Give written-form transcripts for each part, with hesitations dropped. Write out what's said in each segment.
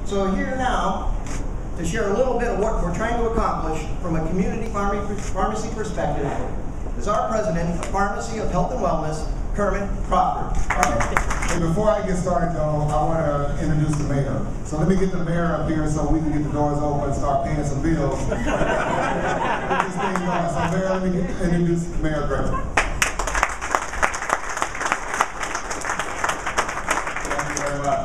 So here now to share a little bit of what we're trying to accomplish from a community pharmacy perspective is our president of Pharmacy of Health and Wellness, Kermit Crawford. Hey, before I get started though, I want to introduce the mayor. So let me get the mayor up here so we can get the doors open and start paying some bills. Get this thing going. So Mayor, let me introduce Mayor Gray.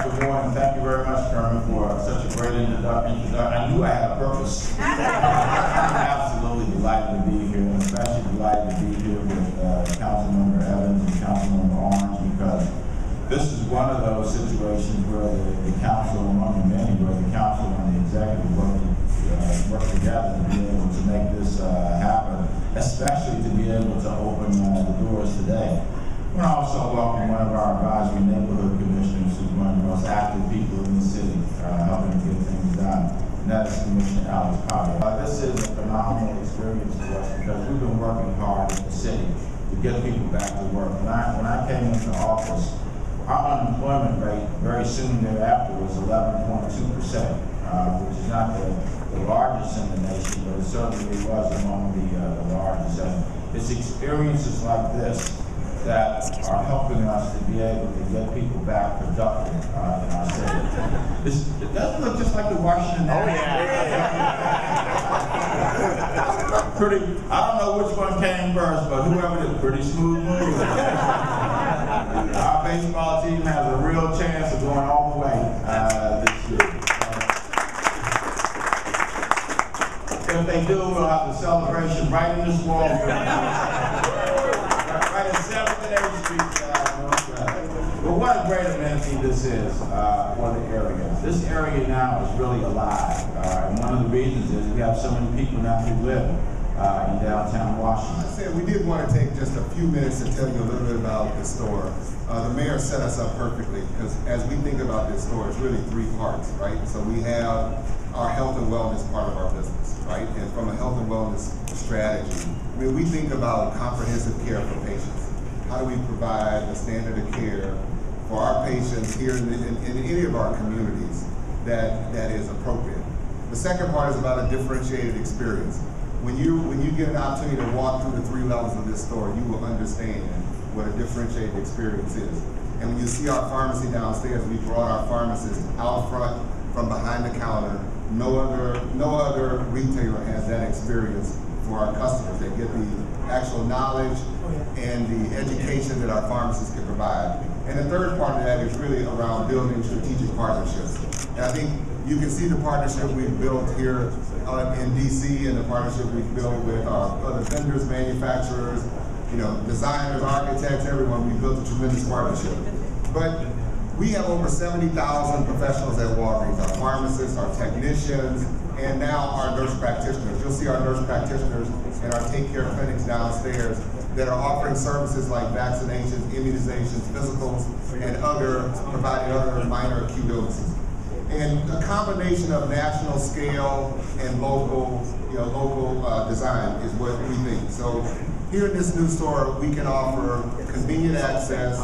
Good morning. Thank you very much, Kermit, for such a great introduction. I knew I had a purpose. I'm absolutely delighted to be here, and especially delighted to be here with Councilmember Evans and Councilmember Orange, because this is one of those situations where the council, among many, where the council and the executive work together to be able to make this happen, especially to be able to open the doors today. We're also welcome one of our advisory neighborhood commissioners, who's one of the most active people in the city, helping to get things done. And that is Commissioner Alex Potter. This is a phenomenal experience for us because we've been working hard in the city to get people back to work. When I came into office, our unemployment rate very soon thereafter was 11.2%, which is not the largest in the nation, but it certainly was among the largest. And it's experiences like this that are helping us to be able to get people back productive in our city. It doesn't look just like the Washington. Oh yeah. Pretty. I don't know which one came first, but whoever did, pretty smooth move. Our baseball team has a real chance of going all the way this year. If they do, we'll have the celebration right in this wall. Right in 7th and 8th Street. But what a great amenity this is for the area. This area now is really alive. And one of the reasons is we have so many people now who live in downtown Washington. I said we did want to take just a few minutes to tell you a little bit about the store. The mayor set us up perfectly because as we think about this store, it's really three parts, right? So we have our health and wellness part of our business, right? And from a health and wellness strategy, I mean, we think about comprehensive care for patients. How do we provide a standard of care for our patients here in any of our communities that is appropriate? The second part is about a differentiated experience. When you get an opportunity to walk through the three levels of this store, you will understand what a differentiated experience is. And when you see our pharmacy downstairs, we brought our pharmacists out front from behind the counter. No other retailer has that experience for our customers. They get the actual knowledge and the education that our pharmacists can provide. And the third part of that is really around building strategic partnerships. And I think you can see the partnership we've built here in DC and the partnership we've built with our other vendors, manufacturers, designers, architects, everyone. We've built a tremendous partnership. But we have over 70,000 professionals at Walgreens, our pharmacists, our technicians, and now our nurse practitioners. You'll see our nurse practitioners in our Take Care clinics downstairs that are offering services like vaccinations, immunizations, physicals, and providing other minor acute illnesses. And a combination of national scale and local design is what we think. So here in this new store, we can offer convenient access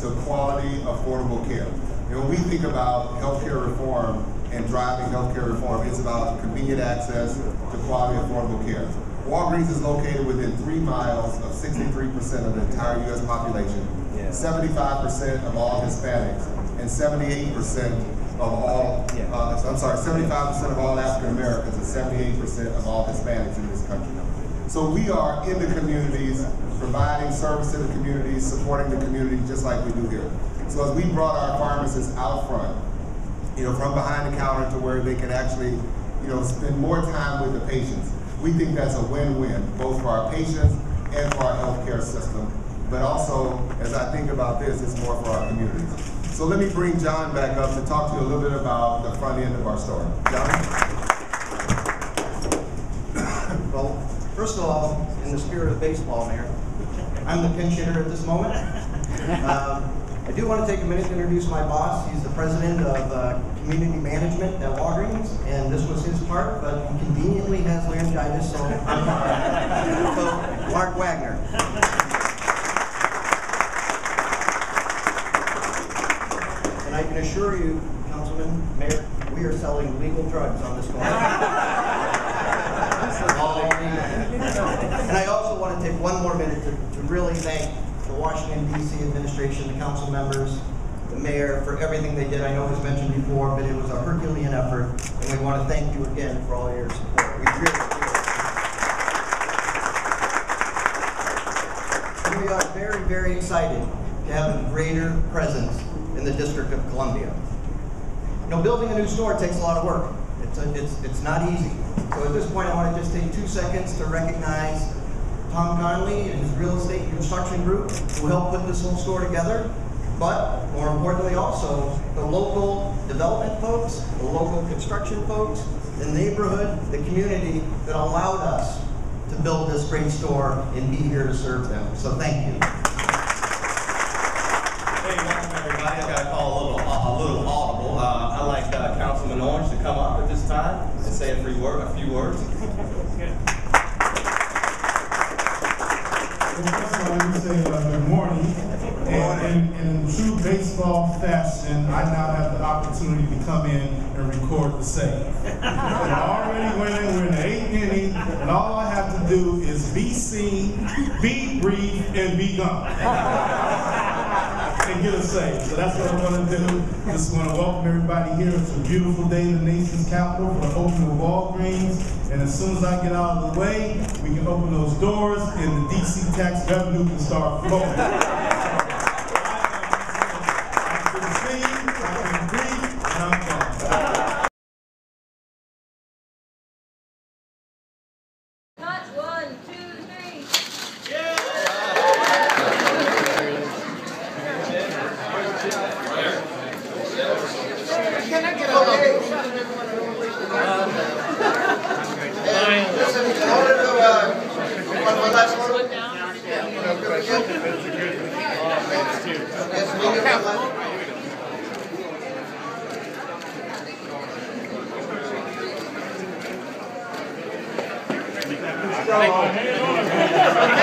to quality, affordable care. When we think about healthcare reform and driving healthcare reform, it's about convenient access to quality, affordable care. Walgreens is located within 3 miles of 63% of the entire U.S. population, 75% of all Hispanics, and 78% of all, 75% of all African Americans and 78% of all Hispanics in this country. So we are in the communities, providing service to the communities, supporting the community just like we do here. So as we brought our pharmacists out front, from behind the counter to where they can actually, spend more time with the patients, we think that's a win-win, both for our patients and for our healthcare system. But also, as I think about this, it's more for our communities. So let me bring John back up to talk to you a little bit about the front end of our store. John? Well, first of all, in the spirit of baseball, Mayor, I'm the pinch hitter at this moment. I do want to take a minute to introduce my boss. He's the president of community management at Walgreens, and this was his part, but he conveniently has laryngitis, so I'm so Mark Wagner. And I can assure you, Councilman, Mayor, we we are selling legal drugs on this corner. All legal. And I also want to take one more minute to really thank the Washington, D.C. administration, the council members, the mayor, for everything they did. I know it was mentioned before, but it was a Herculean effort, and we want to thank you again for all your support. We really and we are very, very excited to have a greater presence in the District of Columbia. You know, building a new store takes a lot of work. It's not easy. So at this point, I want to just take 2 seconds to recognize Tom Conley and his real estate construction group who helped put this whole store together. But more importantly also, the local development folks, the local construction folks, the neighborhood, the community that allowed us to build this great store and be here to serve them. So thank you. Hey, welcome everybody. I got to call a little audible. I'd like Councilman Orange to come up at this time and say a few words. First of all, let me say good morning. And in true baseball fashion, I now have the opportunity to come in and record the save. We're already winning, we're in the 8th inning, and all I have to do is be seen, be brief, and be gone. And get a save. So that's what I'm going to do. Just want to welcome everybody here. It's a beautiful day in the nation's capital for the opening of Walgreens. And as soon as I get out of the way, we can open those doors and the DC tax revenue can start flowing. Thank you.